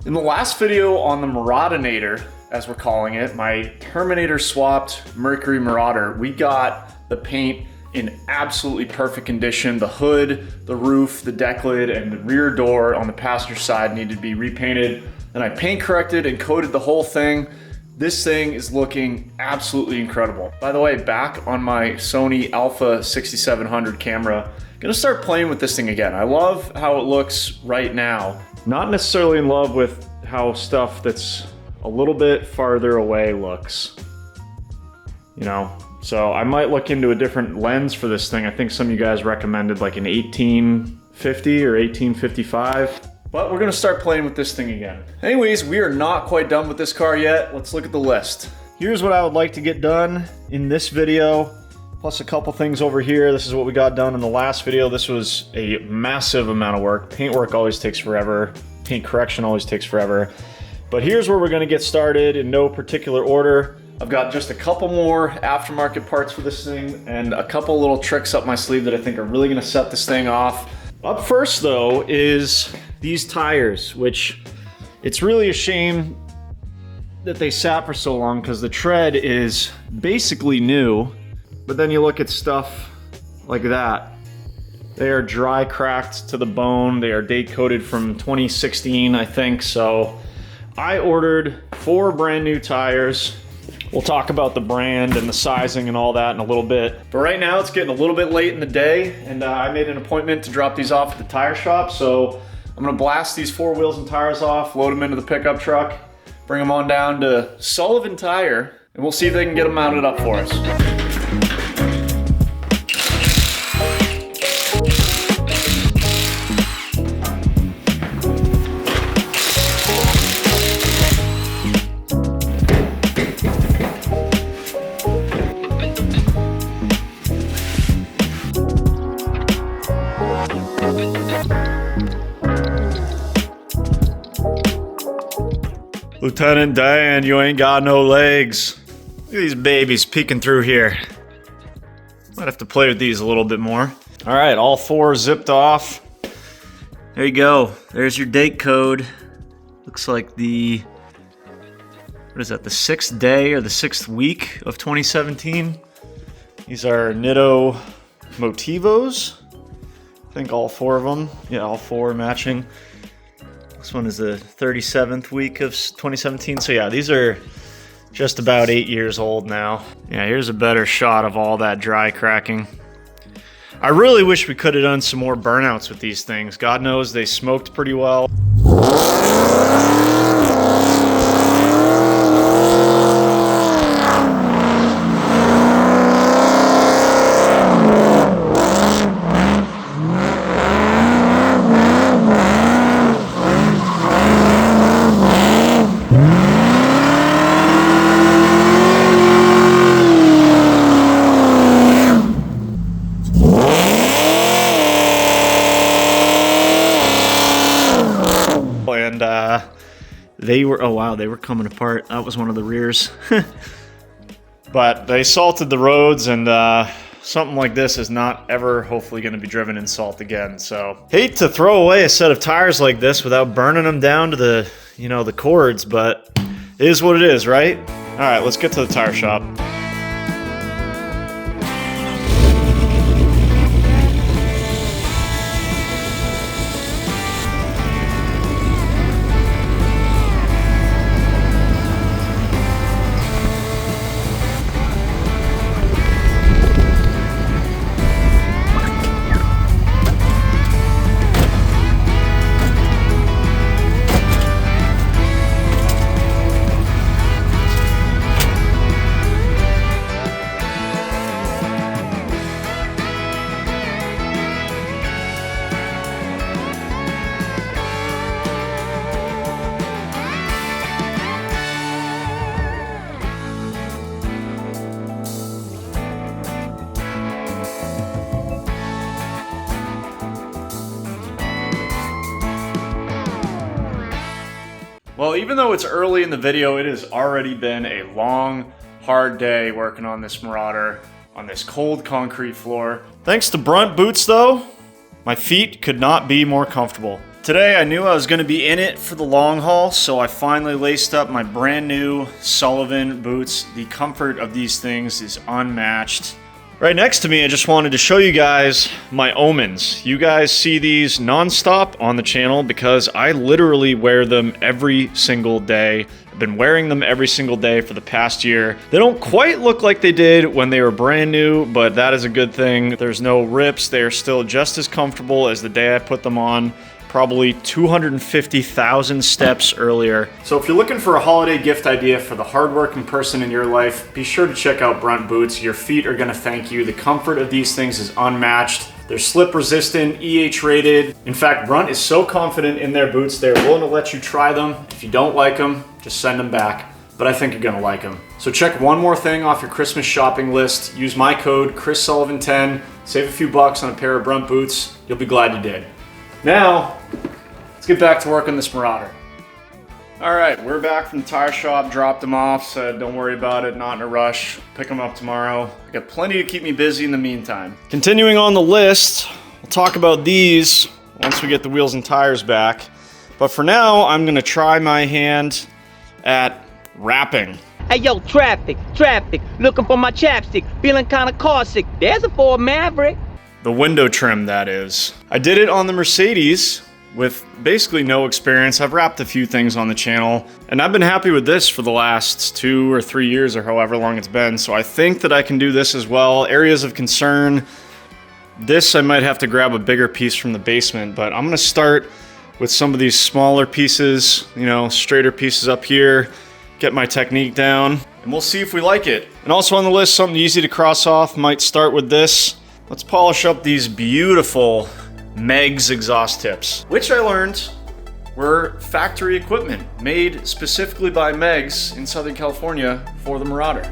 In the last video on the Marauder, as we're calling it, my Terminator swapped Mercury Marauder, we got the paint in absolutely perfect condition. The hood, the roof, the deck lid, and the rear door on the passenger side needed to be repainted. Then I paint corrected and coated the whole thing. This thing is looking absolutely incredible. By the way, back on my Sony Alpha 6700 camera, gonna start playing with this thing again. I love how it looks right now. Not necessarily in love with how stuff that's a little bit farther away looks, you know? So I might look into a different lens for this thing. I think some of you guys recommended like an 1850 or 1855, but we're gonna start playing with this thing again. Anyways, we are not quite done with this car yet. Let's look at the list. Here's what I would like to get done in this video, plus a couple things over here. This is what we got done in the last video. This was a massive amount of work. Paint work always takes forever. Paint correction always takes forever. But here's where we're gonna get started in no particular order. I've got just a couple more aftermarket parts for this thing and a couple little tricks up my sleeve that I think are really gonna set this thing off. Up first though is these tires, which it's really a shame that they sat for so long because the tread is basically new. But then you look at stuff like that. They are dry cracked to the bone. They are date coded from 2016, I think. So I ordered 4 brand new tires. We'll talk about the brand and the sizing and all that in a little bit. But right now it's getting a little bit late in the day and I made an appointment to drop these off at the tire shop. So I'm gonna blast these 4 wheels and tires off, load them into the pickup truck, bring them on down to Sullivan Tire, and we'll see if they can get them mounted up for us. Lieutenant Dan, you ain't got no legs. Look at these babies peeking through here. Might have to play with these a little bit more. All right, all 4 zipped off. There you go. There's your date code. Looks like the, what is that, the 6th day or the 6th week of 2017. These are Nitto Motivos. I think all 4 of them. Yeah, all 4 matching. This one is the 37th week of 2017. So yeah, these are just about 8 years old now. Yeah, here's a better shot of all that dry cracking. I really wish we could have done some more burnouts with these things. God knows they smoked pretty well. They were, oh wow, they were coming apart. That was one of the rears. But they salted the roads, and something like this is not ever hopefully going to be driven in salt again. So hate to throw away a set of tires like this without burning them down to the, you know, the cords, but it is what it is, right? All right, let's get to the tire shop. Well, even though it's early in the video, it has already been a long, hard day working on this Marauder on this cold concrete floor. Thanks to Brunt boots though, my feet could not be more comfortable. Today I knew I was going to be in it for the long haul, so I finally laced up my brand new Sullivan boots. The comfort of these things is unmatched. Right next to me, I just wanted to show you guys my Omens. You guys see these non-stop on the channel because I literally wear them every single day. I've been wearing them every single day for the past year. They don't quite look like they did when they were brand new, but that is a good thing. There's no rips. They are still just as comfortable as the day I put them on. Probably 250,000 steps earlier. So if you're looking for a holiday gift idea for the hardworking person in your life, be sure to check out Brunt boots. Your feet are gonna thank you. The comfort of these things is unmatched. They're slip resistant, EH rated. In fact, Brunt is so confident in their boots, they're willing to let you try them. If you don't like them, just send them back. But I think you're gonna like them. So check one more thing off your Christmas shopping list. Use my code ChrisSullivan10. Save a few bucks on a pair of Brunt boots. You'll be glad you did. Now, let's get back to work on this Marauder. All right, we're back from the tire shop, dropped them off, said don't worry about it, not in a rush, pick them up tomorrow. I got plenty to keep me busy in the meantime. Continuing on the list, we'll talk about these once we get the wheels and tires back. But for now, I'm gonna try my hand at wrapping. Hey yo, traffic, looking for my chapstick, feeling kinda car sick. There's a Ford Maverick. The window trim, that is. I did it on the Mercedes with basically no experience. I've wrapped a few things on the channel, and I've been happy with this for the last 2 or 3 years or however long it's been, so I think that I can do this as well. Areas of concern, this I might have to grab a bigger piece from the basement, but I'm gonna start with some of these smaller pieces, you know, straighter pieces up here, get my technique down, and we'll see if we like it. And also on the list, something easy to cross off, might start with this. Let's polish up these beautiful Megs exhaust tips, which I learned were factory equipment made specifically by Megs in Southern California for the Marauder.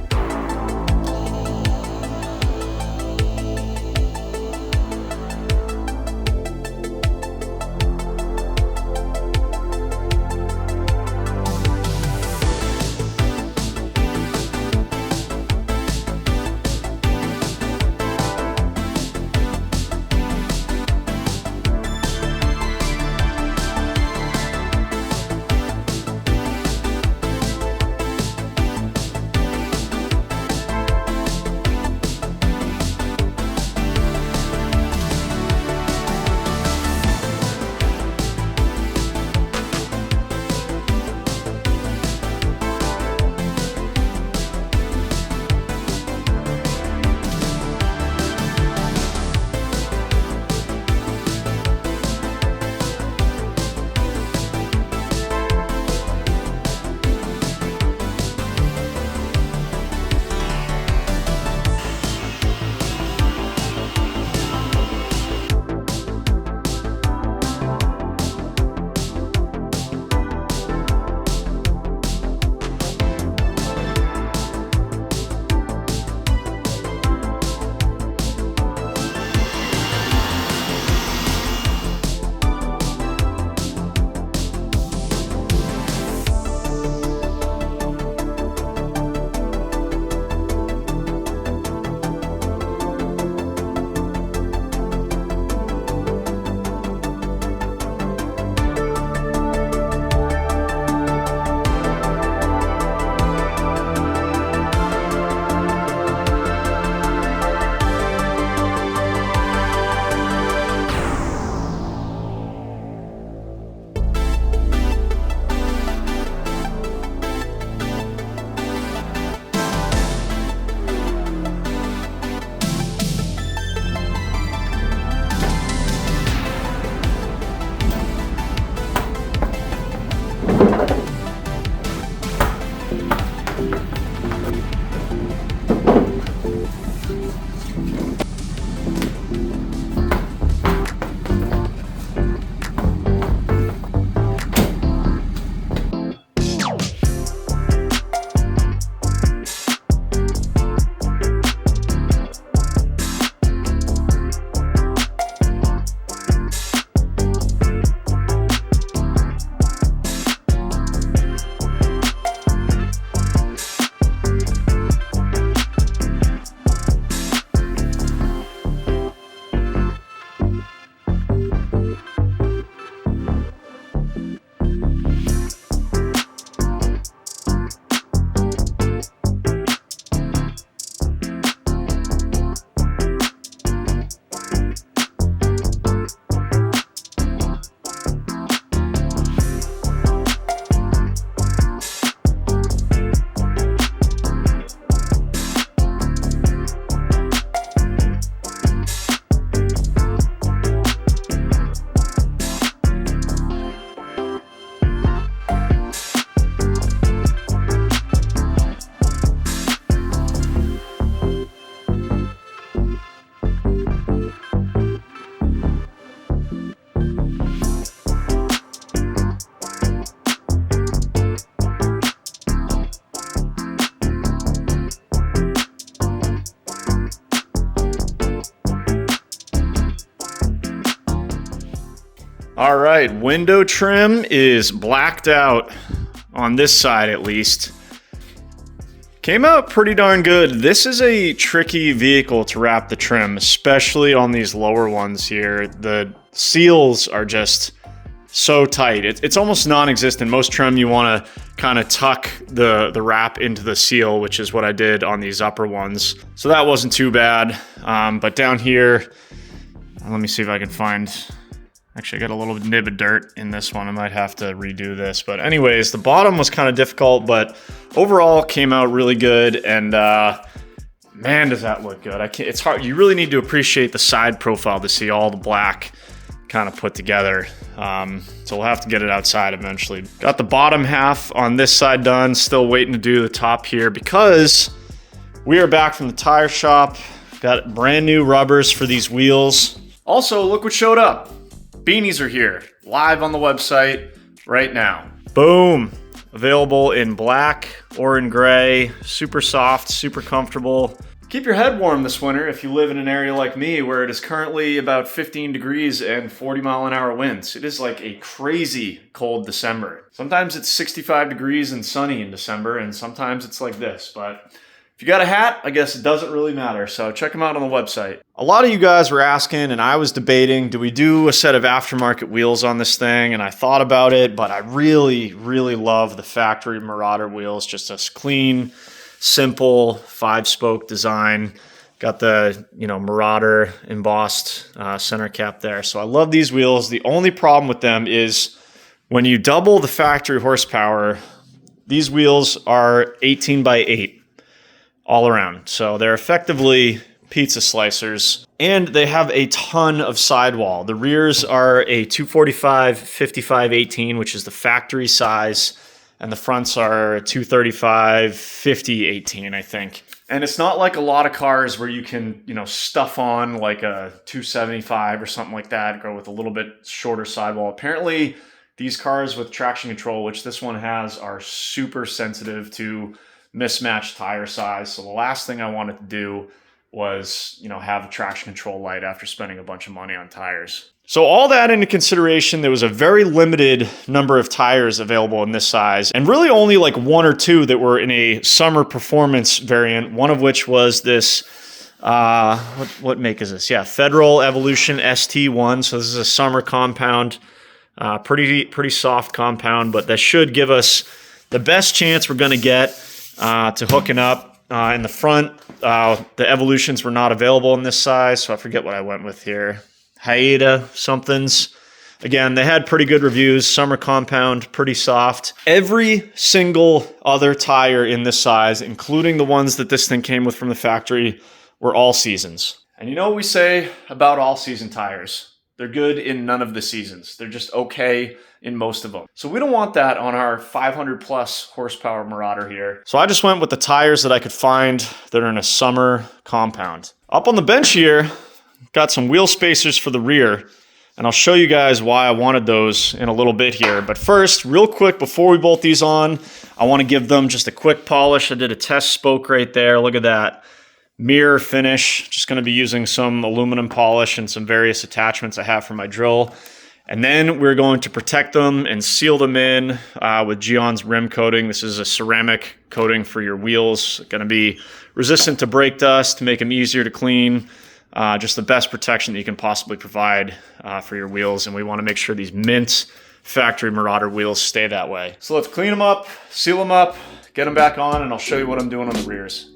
All right, window trim is blacked out on this side at least. Came out pretty darn good. This is a tricky vehicle to wrap the trim, especially on these lower ones here. The seals are just so tight. It's almost non-existent. Most trim you want to kind of tuck the wrap into the seal, which is what I did on these upper ones. So that wasn't too bad. But down here, let me see if I can find... Actually, I got a little nib of dirt in this one. I might have to redo this. But anyways, the bottom was kind of difficult, but overall came out really good. And man, does that look good. It's hard. You really need to appreciate the side profile to see all the black kind of put together. So we'll have to get it outside eventually. Got the bottom half on this side done. Still waiting to do the top here because we are back from the tire shop. Got brand new rubbers for these wheels. Also, look what showed up. Beanies are here, live on the website right now. Boom! Available in black or in gray, super soft, super comfortable. Keep your head warm this winter if you live in an area like me where it is currently about 15 degrees and 40-mile-an-hour winds. It is like a crazy cold December. Sometimes it's 65 degrees and sunny in December, and sometimes it's like this, but if you got a hat, I guess it doesn't really matter, so check them out on the website. A lot of you guys were asking, and I was debating, do we do a set of aftermarket wheels on this thing? And I thought about it, but I really, really love the factory Marauder wheels. Just a clean, simple 5-spoke design. Got the, Marauder embossed center cap there. So I love these wheels. The only problem with them is when you double the factory horsepower, these wheels are 18 by 8. All around. So they're effectively pizza slicers, and they have a ton of sidewall. The rears are a 245 55 18, which is the factory size, and the fronts are 235 50 18, I think. And it's not like a lot of cars where you can, stuff on like a 275 or something like that, go with a little bit shorter sidewall. Apparently, these cars with traction control, which this one has, are super sensitive to mismatched tire size. So the last thing I wanted to do was, have a traction control light after spending a bunch of money on tires. So all that into consideration, there was a very limited number of tires available in this size, and really only like 1 or 2 that were in a summer performance variant, one of which was this, what make is this? Yeah, Federal Evolution ST1. So this is a summer compound, pretty soft compound, but that should give us the best chance we're going to get to hooking up. In the front, the Evolutions were not available in this size, so I forget what I went with here. Haida somethings. Again, they had pretty good reviews. Summer compound, pretty soft. Every single other tire in this size, including the ones that this thing came with from the factory, were all seasons. And you know what we say about all season tires? They're good in none of the seasons. They're just okay in most of them. So we don't want that on our 500 plus horsepower Marauder here. So I just went with the tires that I could find that are in a summer compound. Up on the bench here, got some wheel spacers for the rear, and I'll show you guys why I wanted those in a little bit here. But first, real quick, before we bolt these on, I want to give them just a quick polish. I did a test spoke right there. Look at that. Mirror finish. Just going to be using some aluminum polish and some various attachments I have for my drill. And then we're going to protect them and seal them in with Gion's rim coating. This is a ceramic coating for your wheels. Going to be resistant to brake dust to make them easier to clean. Just the best protection that you can possibly provide for your wheels. And we want to make sure these mint factory Marauder wheels stay that way. So let's clean them up, seal them up, get them back on, and I'll show you what I'm doing on the rears.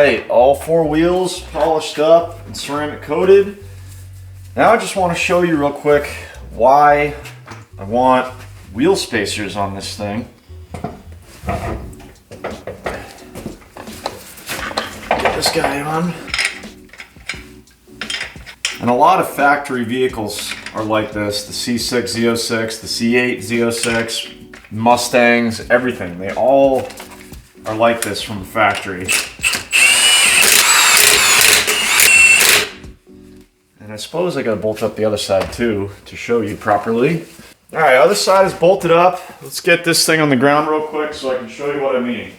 right, all 4 wheels polished up and ceramic coated. Now I just want to show you real quick why I want wheel spacers on this thing. Get this guy on. And a lot of factory vehicles are like this, the C6 Z06, the C8 Z06, Mustangs, everything. They all are like this from the factory. And I suppose I gotta bolt up the other side too to show you properly. All right, other side is bolted up. Let's get this thing on the ground real quick so I can show you what I mean.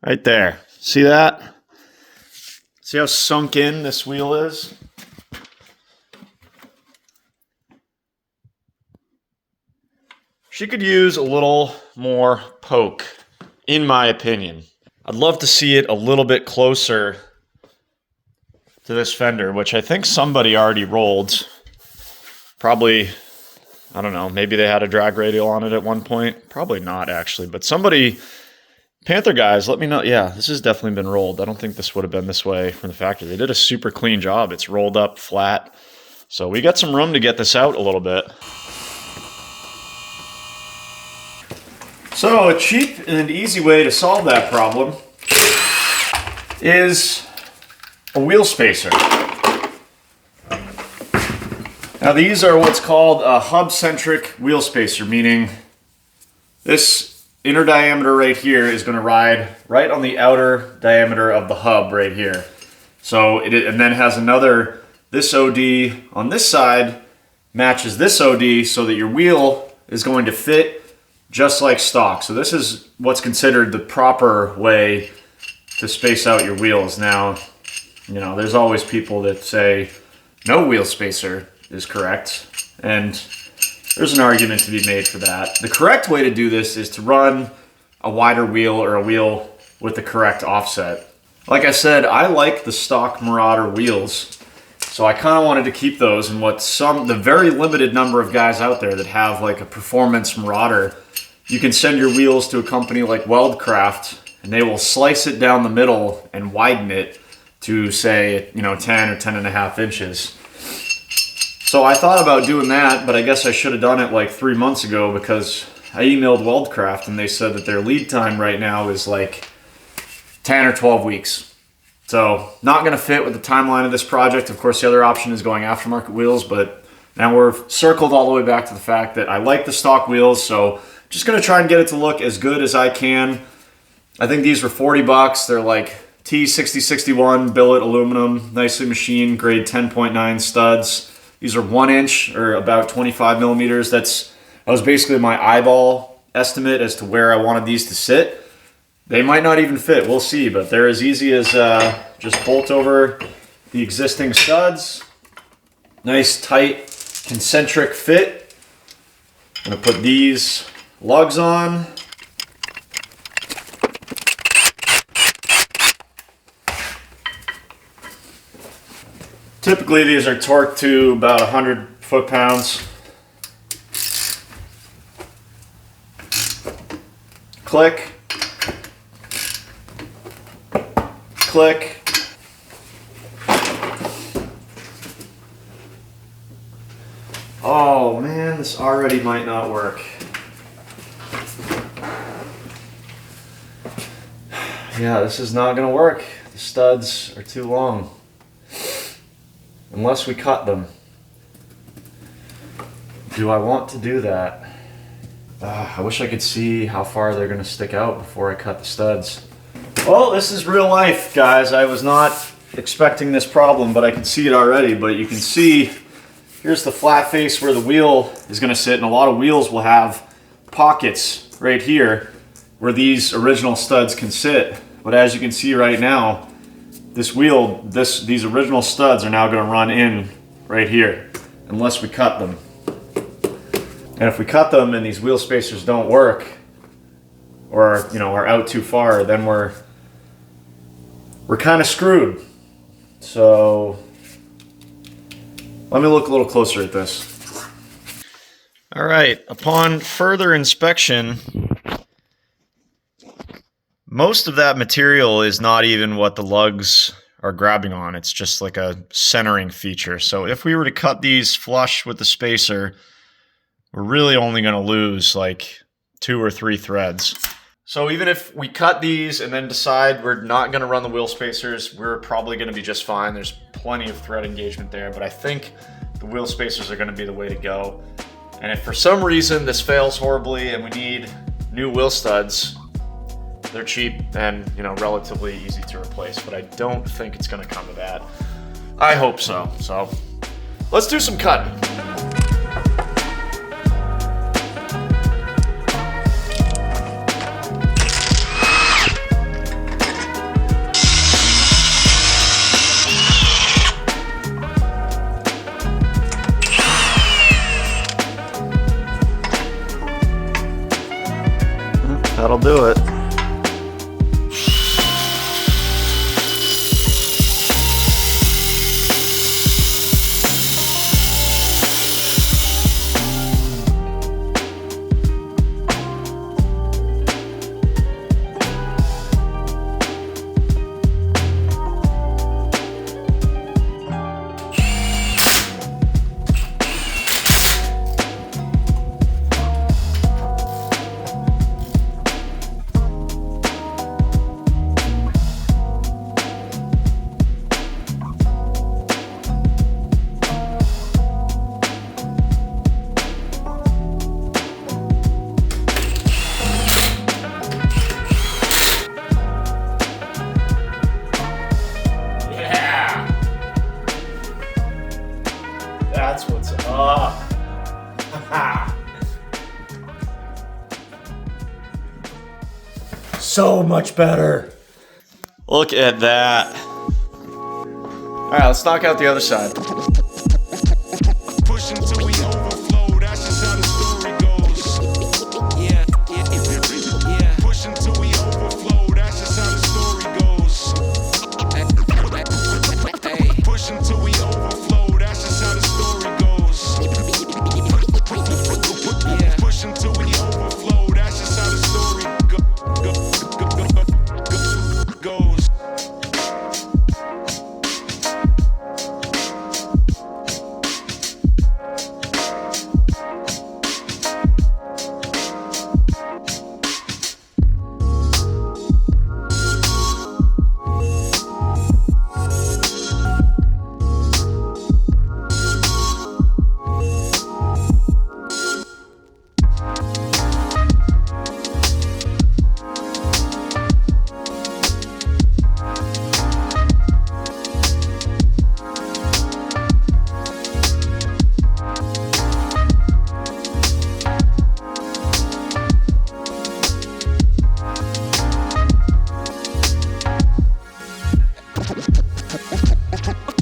Right there. See that? See how sunk in this wheel is? She could use a little more poke, in my opinion. I'd love to see it a little bit closer to this fender, which I think somebody already rolled. Probably, I don't know, maybe they had a drag radial on it at one point. Probably not, actually, but somebody... Panther guys, let me know. Yeah, this has definitely been rolled. I don't think this would have been this way from the factory. They did a super clean job. It's rolled up flat. So we got some room to get this out a little bit. So a cheap and easy way to solve that problem is a wheel spacer. Now these are what's called a hub-centric wheel spacer, meaning this inner diameter right here is going to ride right on the outer diameter of the hub right here. So and then has another, this OD on this side matches this OD so that your wheel is going to fit just like stock. So this is what's considered the proper way to space out your wheels. Now, you know, there's always people that say no wheel spacer is correct, and there's an argument to be made for that. The correct way to do this is to run a wider wheel or a wheel with the correct offset. Like I said, I like the stock Marauder wheels, so I kind of wanted to keep those. And the very limited number of guys out there that have like a performance Marauder, you can send your wheels to a company like Weldcraft, and they will slice it down the middle and widen it to, say, 10 or 10.5 inches. So I thought about doing that, but I guess I should have done it like 3 months ago, because I emailed Weldcraft and they said that their lead time right now is like 10 or 12 weeks. So not going to fit with the timeline of this project. Of course, the other option is going aftermarket wheels, but now we're circled all the way back to the fact that I like the stock wheels, so just going to try and get it to look as good as I can. I think these were $40. They're like T6061 billet aluminum, nicely machined, grade 10.9 studs. These are 1 inch or about 25 millimeters. That was basically my eyeball estimate as to where I wanted these to sit. They might not even fit, we'll see, but they're as easy as just bolt over the existing studs. Nice tight concentric fit. I'm gonna put these lugs on. Typically these are torqued to about 100 foot-pounds. Click. Click. Oh man, this already might not work. Yeah, this is not gonna work. The studs are too long. Unless we cut them. Do I want to do that? I wish I could see how far they're gonna stick out before I cut the studs. Well, this is real life, guys. I was not expecting this problem, but I can see it already. But you can see, here's the flat face where the wheel is gonna sit, and a lot of wheels will have pockets right here where these original studs can sit. But as you can see right now, this wheel, these original studs are now going to run in right here, unless we cut them. And if we cut them and these wheel spacers don't work, or are out too far, then we're kind of screwed. So let me look a little closer at this. All right, upon further inspection, most of that material is not even what the lugs are grabbing on. It's just like a centering feature. So if we were to cut these flush with the spacer, we're really only going to lose like 2 or 3 threads. So even if we cut these and then decide we're not going to run the wheel spacers, we're probably going to be just fine. There's plenty of thread engagement there, but I think the wheel spacers are going to be the way to go. And if for some reason this fails horribly and we need new wheel studs, they're cheap and, you know, relatively easy to replace, but I don't think it's going to come to that. I hope so. So let's do some cutting. That'll do it. That's what's up. So much better. Look at that. All right, let's knock out the other side. Push until we overflow, that's just how the story goes. Yeah. Push until we overflow, that's just how the story goes. Push until we overflow, that's just how the story goes. Push until we overflow, that's just how the story goes.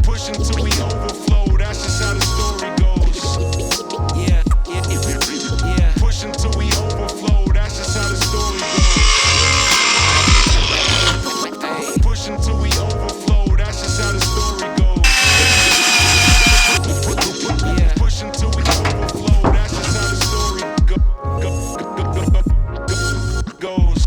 Push until we overflow, that's just how the story goes. Yeah. Push until we overflow, that's just how the story goes. Push until we overflow, that's just how the story goes. Push until we overflow, that's just how the story goes.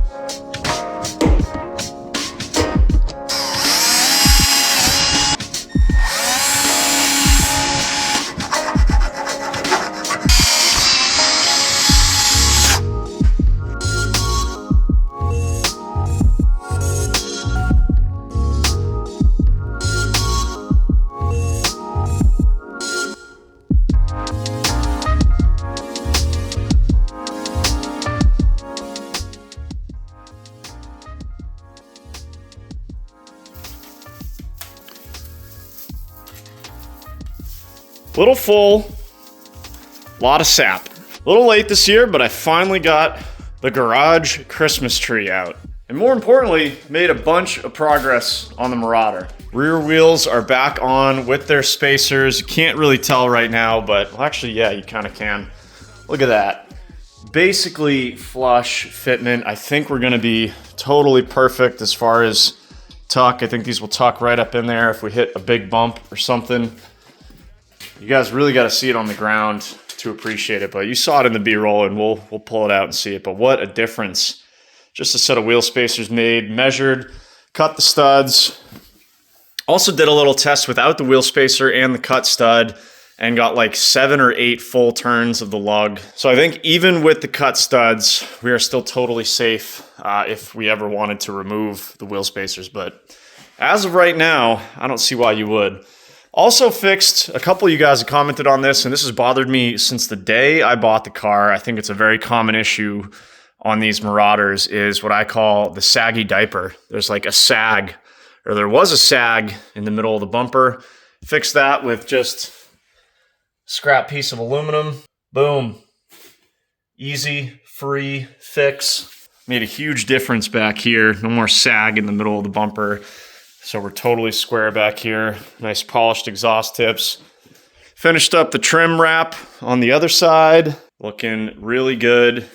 Little full, lot of sap. A little late this year, but I finally got the garage Christmas tree out. And more importantly, made a bunch of progress on the Marauder. Rear wheels are back on with their spacers. You can't really tell right now, but well, actually, yeah, you kind of can. Look at that. Basically flush fitment. I think we're gonna be totally perfect as far as tuck. I think these will tuck right up in there if we hit a big bump or something. You guys really got to see it on the ground to too appreciate it, but you saw it in the B-roll, and we'll pull it out and see it. But what a difference. Just a set of wheel spacers made, measured, cut the studs. Also did a little test without the wheel spacer and the cut stud, and got like 7 or 8 full turns of the lug. So I think even with the cut studs, we are still totally safe if we ever wanted to remove the wheel spacers. But as of right now, I don't see why you would. Also fixed, a couple of you guys have commented on this, and this has bothered me since the day I bought the car. I think it's a very common issue on these Marauders, is what I call the saggy diaper. There's like a sag, or there was a sag in the middle of the bumper. Fixed that with just scrap piece of aluminum. Boom. Easy, free fix. Made a huge difference back here. No more sag in the middle of the bumper. So we're totally square back here. Nice polished exhaust tips. Finished up the trim wrap on the other side. Looking really good.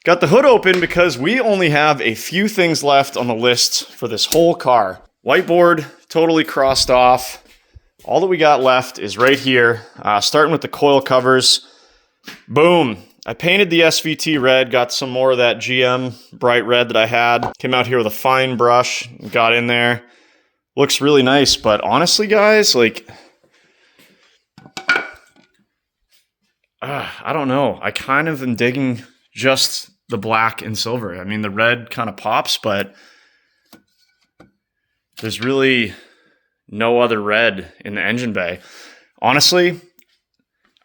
Got the hood open because we only have a few things left on the list for this whole car. Whiteboard totally crossed off. All that we got left is right here, starting with the coil covers. Boom. I painted the SVT red, got some more of that GM bright red that I had. Came out here with a fine brush, got in there. Looks really nice, but honestly, guys, like, I don't know. I kind of am digging just the black and silver. I mean, the red kind of pops, but there's really no other red in the engine bay. Honestly,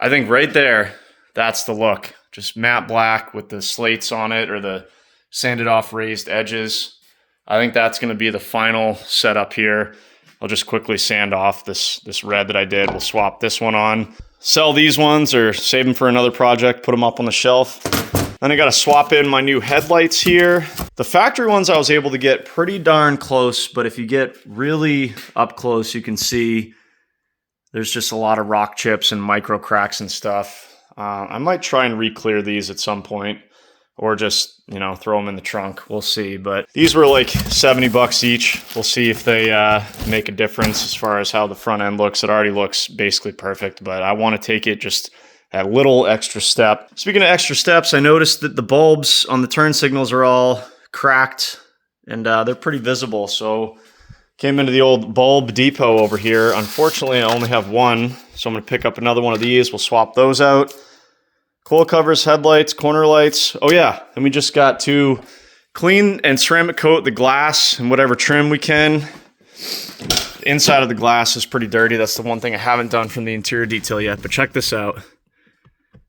I think right there, that's the look. Just matte black with the slates on it, or the sanded off raised edges. I think that's going to be the final setup here. I'll just quickly sand off this red that I did. We'll swap this one on. Sell these ones or save them for another project, put them up on the shelf. Then I got to swap in my new headlights here. The factory ones I was able to get pretty darn close, but if you get really up close, you can see there's just a lot of rock chips and micro cracks and stuff. I might try and re-clear these at some point, or just, you know, throw them in the trunk. We'll see. But these were like 70 bucks each. We'll see if they make a difference as far as how the front end looks. It already looks basically perfect, but I want to take it just that little extra step. Speaking of extra steps, I noticed that the bulbs on the turn signals are all cracked, and they're pretty visible. So came into the old bulb depot over here. Unfortunately, I only have one, so I'm going to pick up another one of these. We'll swap those out. Coil covers, headlights, corner lights. Oh yeah, and we just got to clean and ceramic coat the glass and whatever trim we can. The inside of the glass is pretty dirty. That's the one thing I haven't done from the interior detail yet, but check this out.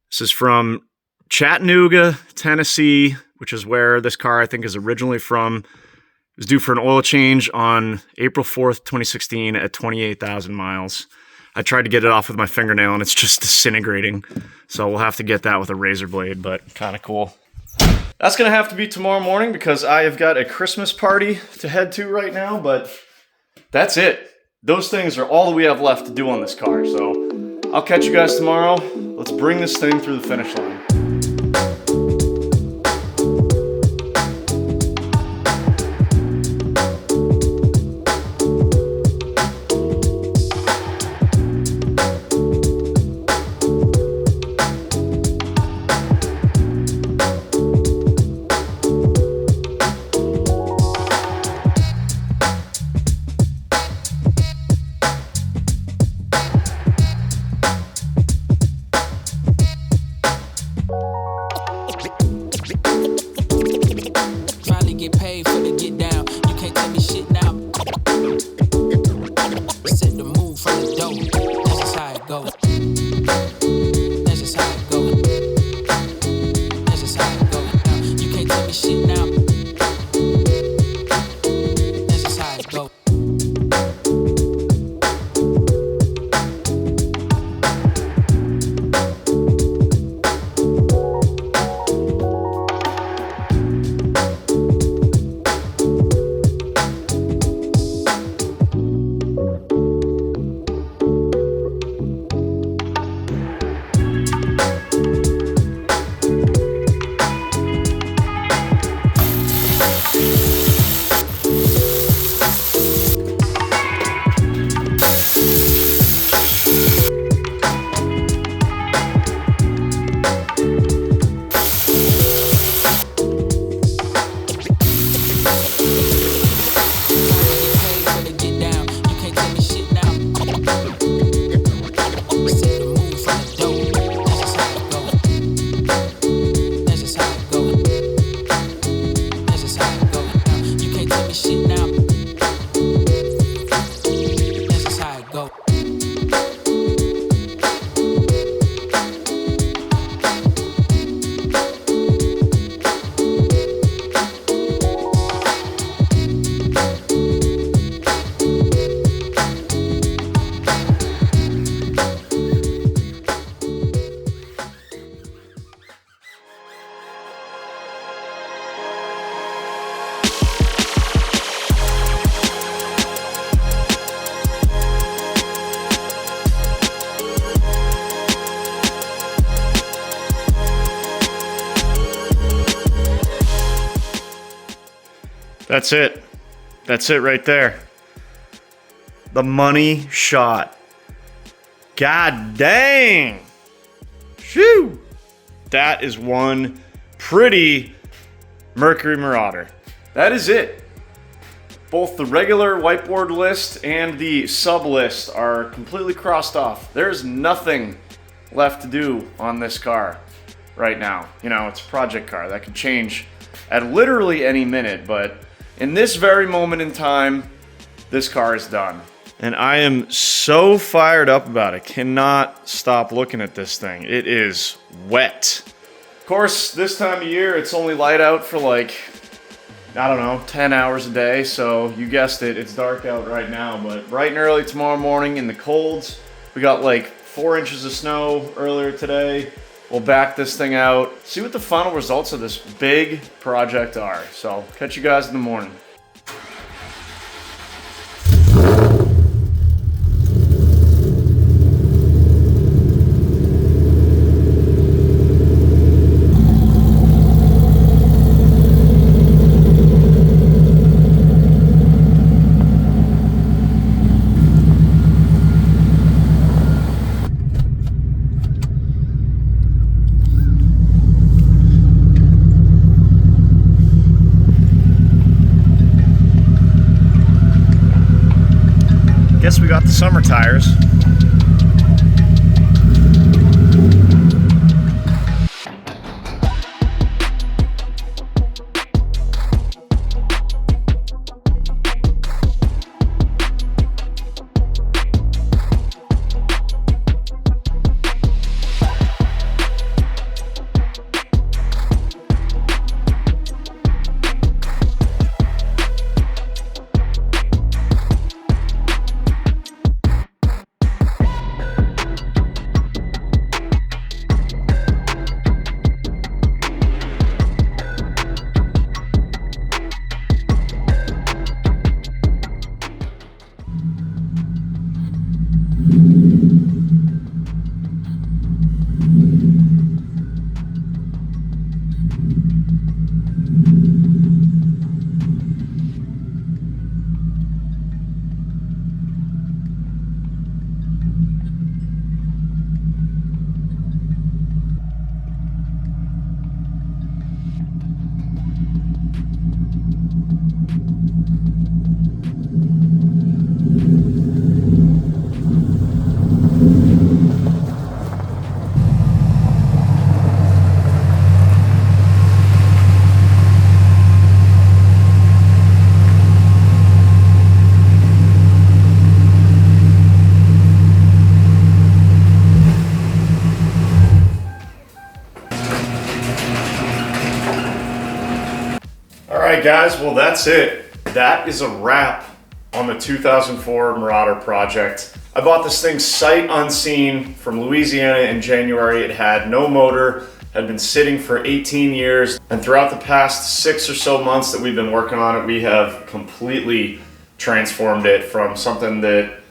This is from Chattanooga, Tennessee, which is where this car I think is originally from. It was due for an oil change on April 4th, 2016 at 28,000 miles. I tried to get it off with my fingernail and it's just disintegrating. So we'll have to get that with a razor blade, but kind of cool. That's going to have to be tomorrow morning because I have got a Christmas party to head to right now, but that's it. Those things are all that we have left to do on this car. So I'll catch you guys tomorrow. Let's bring this thing through the finish line. That's it. That's it right there. The money shot. God dang. Shoo. That is one pretty Mercury Marauder. That is it. Both the regular whiteboard list and the sub list are completely crossed off. There's nothing left to do on this car right now. You know, it's a project car. That could change at literally any minute, but in this very moment in time, this car is done. And I am so fired up about it. Cannot stop looking at this thing. It is wet. Of course, this time of year, it's only light out for like, I don't know, 10 hours a day. So you guessed it, it's dark out right now. But bright and early tomorrow morning in the colds, we got like 4 inches of snow earlier today. We'll back this thing out, see what the final results of this big project are. So catch you guys in the morning. Guess we got the summer tires. Alright guys, well that's it. That is a wrap on the 2004 Marauder project. I bought this thing sight unseen from Louisiana in January. It had no motor, had been sitting for 18 years, and throughout the past 6 or so months that we've been working on it, we have completely transformed it from something that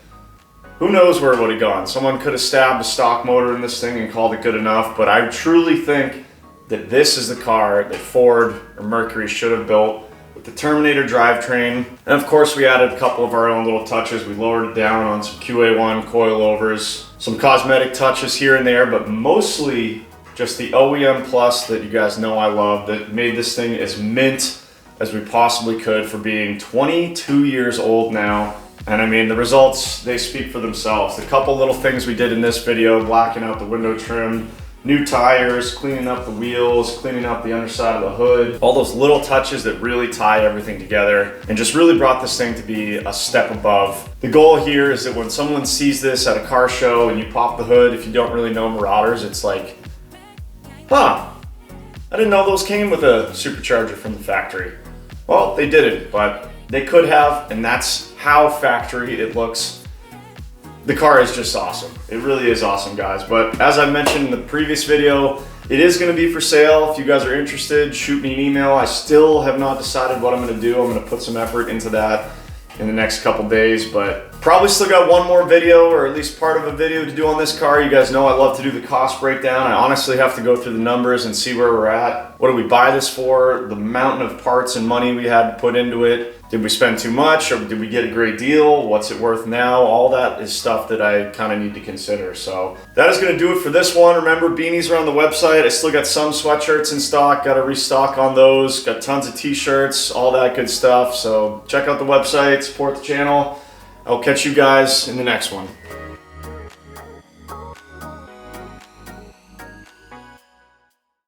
who knows where it would have gone. Someone could have stabbed a stock motor in this thing and called it good enough, but I truly think that this is the car that Ford or Mercury should have built with the Terminator drivetrain. And of course we added a couple of our own little touches. We lowered it down on some QA1 coilovers, some cosmetic touches here and there, but mostly just the OEM Plus that you guys know I love that made this thing as mint as we possibly could for being 22 years old now. And I mean, the results, they speak for themselves. The couple little things we did in this video, blacking out the window trim, new tires, cleaning up the wheels, cleaning up the underside of the hood, all those little touches that really tie everything together and just really brought this thing to be a step above. The goal here is that when someone sees this at a car show and you pop the hood, if you don't really know Marauders, it's like, huh, I didn't know those came with a supercharger from the factory. Well, they didn't, but they could have, and that's how factory it looks. The car is just awesome. It really is awesome, guys. But as I mentioned in the previous video, it is going to be for sale. If you guys are interested, shoot me an email. I still have not decided what I'm going to do. I'm going to put some effort into that in the next couple days, but probably still got one more video, or at least part of a video to do on this car. You guys know I love to do the cost breakdown. I honestly have to go through the numbers and see where we're at. What did we buy this for? The mountain of parts and money we had to put into it. Did we spend too much, or did we get a great deal? What's it worth now? All that is stuff that I kind of need to consider. So that is going to do it for this one. Remember, beanies are on the website. I still got some sweatshirts in stock. Got to restock on those. Got tons of t-shirts, all that good stuff. So check out the website, support the channel. I'll catch you guys in the next one.